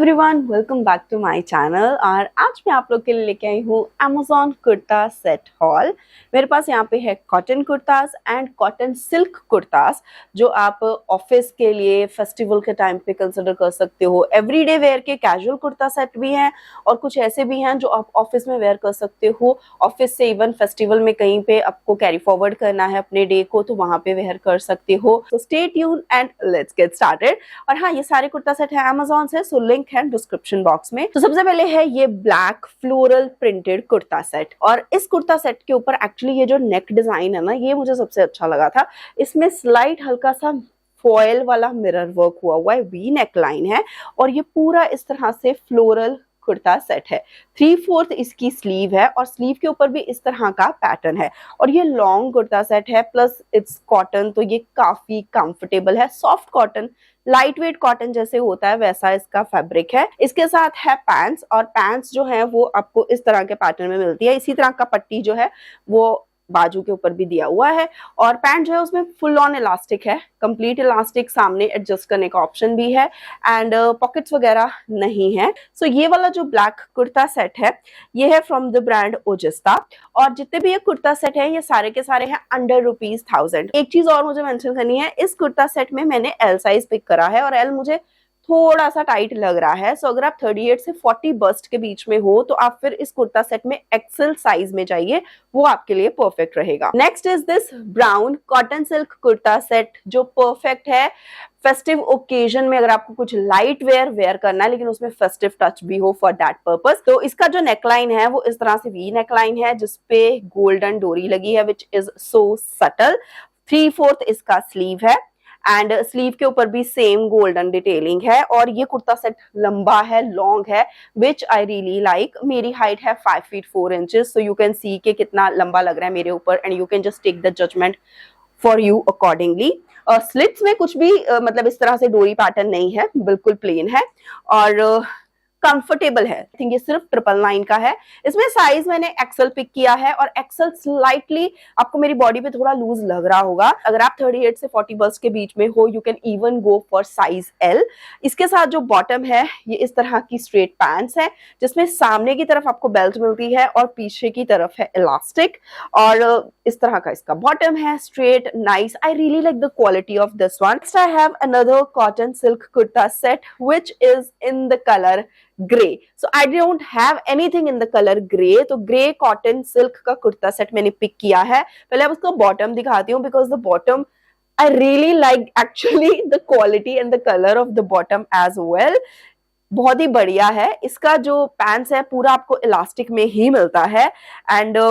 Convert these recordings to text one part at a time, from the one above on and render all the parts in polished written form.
Everyone, welcome back to my channel. और आज मैं आप लोग के लिए लेके आई हूँ अमेजोन कुर्ता सेट हॉल। मेरे पास यहाँ पे है cotton kurtas and cotton silk kurtas, जो आप ऑफिस के लिए फेस्टिवल के टाइम पे कंसिडर कर सकते हो। एवरीडे वेयर के कैजुअल कुर्ता सेट भी हैं और कुछ ऐसे भी हैं जो आप ऑफिस में वेयर कर सकते हो। ऑफिस से इवन फेस्टिवल में कहीं पे आपको कैरी फॉरवर्ड करना है अपने डे को, तो वहां पे वेयर कर सकते हो। तो stay tune and let's get started. और हाँ, ये सारे कुर्ता सेट है अमेजोन से, सो लिंक है डिस्क्रिप्शन बॉक्स में। तो सबसे पहले है ये black floral printed kurta set. और इस कुर्ता सेट के ऊपर एक्चुअली ये जो नेक डिजाइन है ना, ये मुझे सबसे अच्छा लगा था। इसमें स्लाइड हल्का सा फॉयल वाला मिरर वर्क हुआ है, वी नेक लाइन है और ये पूरा इस तरह से फ्लोरल कुर्ता सेट है। 3/4 इसकी स्लीव है और स्लीव के ऊपर भी इस तरह का पैटर्न है। और ये लॉन्ग कुर्ता सेट है, प्लस इट्स कॉटन, तो ये काफी कंफर्टेबल है। Soft cotton, light weight cotton जैसे होता है वैसा इसका फैब्रिक है। इसके साथ है पैंट्स, और पैंट्स जो है वो आपको इस तरह के पैटर्न में मिलती है। इसी तरह का पट्टी जो है वो बाजू के ऊपर भी दिया हुआ है। और पैंट जो है उसमें फुल ऑन इलास्टिक है, कंप्लीट इलास्टिक, सामने एडजस्ट करने का ऑप्शन भी है एंड पॉकेट्स वगैरह नहीं है। सो ये वाला जो ब्लैक कुर्ता सेट है ये है फ्रॉम द ब्रांड ओजिस्ता। और जितने भी ये कुर्ता सेट है ये सारे के सारे हैं अंडर ₹1000। एक चीज और मुझे मेंशन करनी है, इस कुर्ता सेट में मैंने एल साइज पिक करा है और एल मुझे थोड़ा सा टाइट लग रहा है। सो अगर आप 38 से 40 बस्ट के बीच में हो तो आप फिर इस कुर्ता सेट में एक्सेल साइज में जाइए, वो आपके लिए परफेक्ट रहेगा। Next is this brown cotton silk kurta set, जो परफेक्ट है फेस्टिव ओकेजन में। अगर आपको कुछ लाइट वेयर करना है लेकिन उसमें फेस्टिव टच भी हो, फॉर दैट पर्पस। तो इसका जो नेकलाइन है वो इस तरह से वी नेकलाइन है जिसपे गोल्डन डोरी लगी है, विच इज सो सटल। 3/4 इसका स्लीव है एंड स्लीव के ऊपर भी सेम गोल्डन डिटेलिंग है। और ये कुर्ता सेट लंबा है, लॉन्ग है, विच आई रियली लाइक। मेरी हाइट है 5 feet 4 inches, so you can see के कितना लंबा लग रहा है मेरे ऊपर and you can just take the judgement for you accordingly. Slits में कुछ भी मतलब इस तरह से डोरी पैटर्न नहीं है, बिल्कुल प्लेन है और कंफर्टेबल है। आई थिंक ये सिर्फ 999 का है। इसमें साइज मैंने एक्सेल पिक किया है और एक्सेल स्लाइटली आपको मेरी बॉडी पे थोड़ा लूज लग रहा होगा। अगर आप 38 से 40 बस्ट के बीच में हो, you can even go for size L. इसके साथ जो बॉटम है ये इस तरह की स्ट्रेट पैंट्स है, जिसमें सामने की तरफ आपको बेल्ट मिलती है और पीछे की तरफ है इलास्टिक। और इस तरह का इसका बॉटम है, straight, nice. I really like the quality of this one. Next I have another cotton silk kurta set which is in the colour grey. So I don't have anything in the colour grey, तो grey cotton silk का kurta set मैंने pick किया है। पहले आप उसको bottom दिखाती हूँ, because the bottom I really like actually the quality and the colour of the bottom as well. बहुत ही बढ़िया है। इसका जो पैंट्स है पूरा आपको इलास्टिक में ही मिलता है and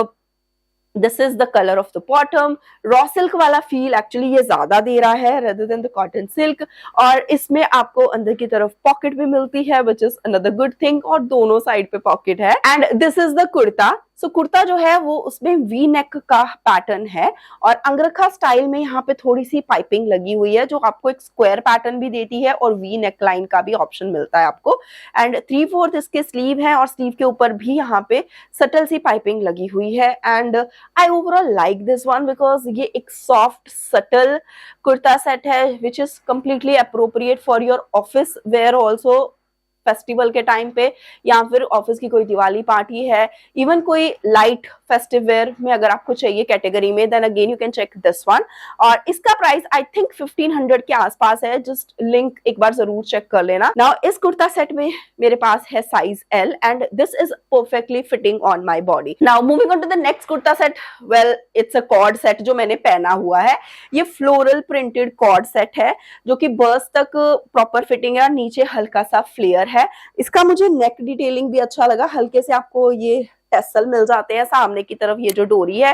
this is the colour of the bottom. Raw silk वाला फील एक्चुअली ये ज्यादा दे रहा है rather than the cotton silk. और इसमें आपको अंदर की तरफ पॉकेट भी मिलती है, which is another good thing, और दोनों साइड पे पॉकेट है। And this is the kurta. So kurta जो है वो उसमें वी नेक का पैटर्न है और अंगरखा स्टाइल में यहाँ पे थोड़ी सी पाइपिंग लगी हुई है, जो आपको एक स्क्वायर पैटर्न भी देती है और वी नेक लाइन का भी ऑप्शन मिलता है आपको। एंड 3/4 इसके स्लीव है और स्लीव के ऊपर भी यहाँ पे सटल सी पाइपिंग लगी हुई है। And I overall like this one because ये एक सॉफ्ट सटल कुर्ता सेट है which is completely appropriate for your office wear also, festival के टाइम पे, या फिर ऑफिस की कोई दिवाली पार्टी है, इवन कोई लाइट फेस्टिव वेयर में अगर आपको चाहिए कैटेगरी में, then again you can check this one. और इसका प्राइस आई थिंक 1500 के आसपास है, जस्ट लिंक एक बार जरूर चेक कर लेना। नाउ इस कुर्ता सेट में मेरे पास है size L and this is perfectly fitting on my body. Now moving on to the next kurta set, well it's a cord set जो मैंने पहना हुआ है। ये फ्लोरल प्रिंटेड कॉर्ड सेट है जो कि बर्स तक प्रॉपर फिटिंग है और नीचे हल्का सा फ्लेयर है। इसका मुझे नेक डिटेलिंग भी अच्छा लगा, हल्के से आपको ये टेसल मिल जाते हैं सामने की तरफ। ये जो डोरी है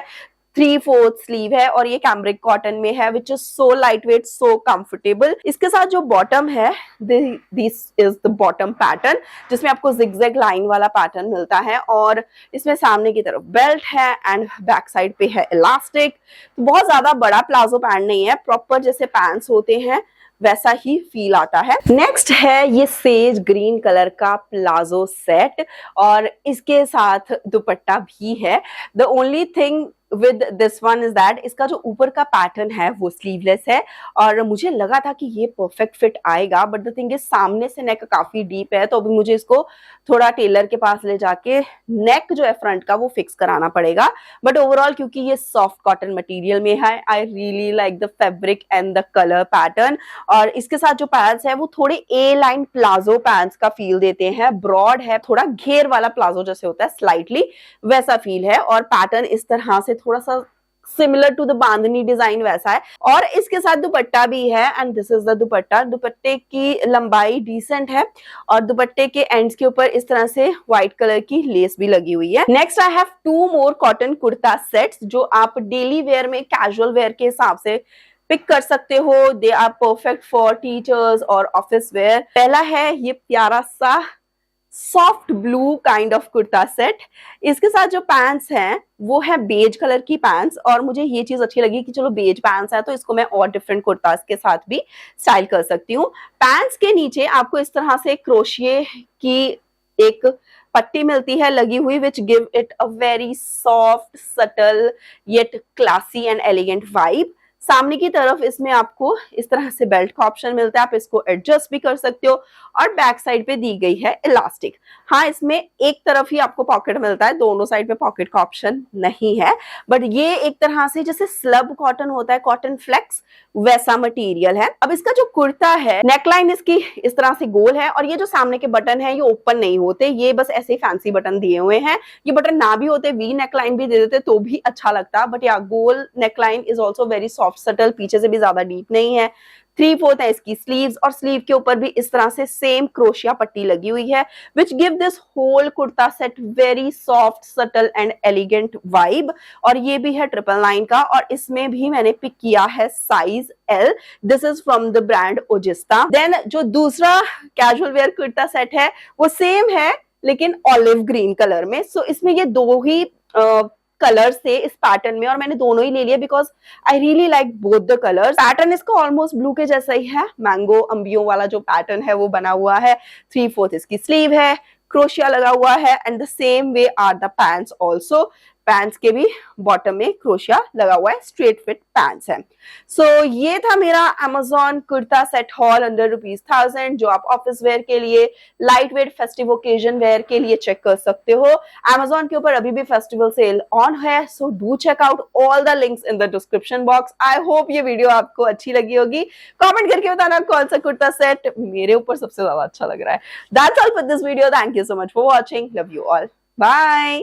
3/4 स्लीव है और ये कैम्ब्रिक कॉटन में है, which is so light weight, so comfortable. इसके साथ जो बॉटम है, this is the bottom pattern, जिसमें आपको जिगजैग लाइन वाला पैटर्न मिलता है और इसमें सामने की तरफ बेल्ट है एंड बैक साइड पे है इलास्टिक। तो बहुत ज्यादा बड़ा प्लाजो पैंट नहीं है, प्रॉपर जैसे पैंट्स होते हैं वैसा ही फील आता है। नेक्स्ट है ये सेज ग्रीन कलर का प्लाजो सेट और इसके साथ दुपट्टा भी है। The only thing with this one is that इसका जो ऊपर का पैटर्न है वो स्लीवलेस है और मुझे लगा था कि ये परफेक्ट फिट आएगा, बट द थिंग इज सामने से नेक काफी डीप है, तो अभी मुझे इसको थोड़ा टेलर के पास ले जाके नेक जो है फ्रंट का वो फिक्स कराना पड़ेगा। बट ओवरऑल क्योंकि ये सॉफ्ट कॉटन मटेरियल में है, आई really like the fabric and the colour pattern. और इसके साथ जो पैंट्स है वो थोड़े ए लाइन प्लाजो पैंट्स का फील देते हैं, ब्रॉड है, थोड़ा घेर वाला प्लाजो जैसे होता है स्लाइटली वैसा फील है, और पैटर्न इस तरह से थोड़ा सा similar to the bandhani design वैसा है। और इसके साथ दुपट्टा भी है and this is the dupatta. दुपट्टे की लंबाई डिसेंट है और दुपट्टे के एंड्स के ऊपर इस तरह से व्हाइट कलर की लेस भी लगी हुई है। Next I have 2 more cotton kurta sets जो आप डेली वेयर में कैजुअल वेयर के हिसाब से पिक कर सकते हो। They are perfect for teachers और ऑफिस वेयर। पहला है ये प्यारा सा soft blue kind of kurta set. इसके साथ जो पैंट्स हैं वो है बेज कलर की पैंट्स, और मुझे ये चीज अच्छी लगी कि चलो बेज पैंट्स है तो इसको मैं और डिफरेंट कुर्तास के साथ भी स्टाइल कर सकती हूँ। पैंट्स के नीचे आपको इस तरह से क्रोशिये की एक पट्टी मिलती है लगी हुई, which give it a very soft subtle yet classy and elegant vibe. सामने की तरफ इसमें आपको इस तरह से बेल्ट का ऑप्शन मिलता है, आप इसको एडजस्ट भी कर सकते हो, और बैक साइड पे दी गई है इलास्टिक। हाँ, इसमें एक तरफ ही आपको पॉकेट मिलता है, दोनों साइड पे पॉकेट का ऑप्शन नहीं है, बट ये एक तरह से जैसे स्लब कॉटन होता है, कॉटन फ्लेक्स वैसा मटेरियल है। अब इसका जो कुर्ता है नेकलाइन इसकी इस तरह से गोल है, और ये जो सामने के बटन है ये ओपन नहीं होते, ये बस ऐसे फैंसी बटन दिए हुए हैं। ये बटन ना भी होते, वी नेकलाइन भी दे देते तो भी अच्छा लगता, बट या गोल neckline is also very soft subtle, पीछे से भी ज्यादा डीप नहीं है। 3/4 है इसकी स्लीव्स, और स्लीव के ऊपर भी इस तरह से सेम क्रोशिया पट्टी लगी हुई है, which give this whole kurta set very soft subtle and elegant vibe. और ये भी है 999 का, और इसमें भी मैंने पिक किया है size L। This is from the brand Ojista. Then जो दूसरा कैजुअल वेयर कुर्ता सेट है वो सेम है लेकिन ऑलिव ग्रीन कलर में। सो इसमें ये 2 ही कलर से इस पैटर्न में, और मैंने दोनों ही ले लिए because I really like both the colours. Pattern इसका ऑलमोस्ट ब्लू के जैसा ही है, मैंगो अंबियों वाला जो पैटर्न है वो बना हुआ है। 3/4 इसकी स्लीव है, क्रोशिया लगा हुआ है, and the same way are the pants also. Pants के भी बॉटम में क्रोशिया लगा हुआ है, स्ट्रेट फिट पैंट्स है। सो ये था मेरा Amazon kurta set haul under ₹1000, जो आप ऑफिस वेयर के लिए, light weight festive occasion wear के लिए चेक कर सकते हो। Amazon के ऊपर अभी भी फेस्टिवल सेल ऑन है, so do check out all the links in the description box. I hope ये वीडियो आपको अच्छी लगी होगी। कमेंट करके बताना कौन सा कुर्ता सेट मेरे ऊपर सबसे ज्यादा अच्छा लग रहा है। That's all for this video. Thank you so much for watching. Love you all. Bye.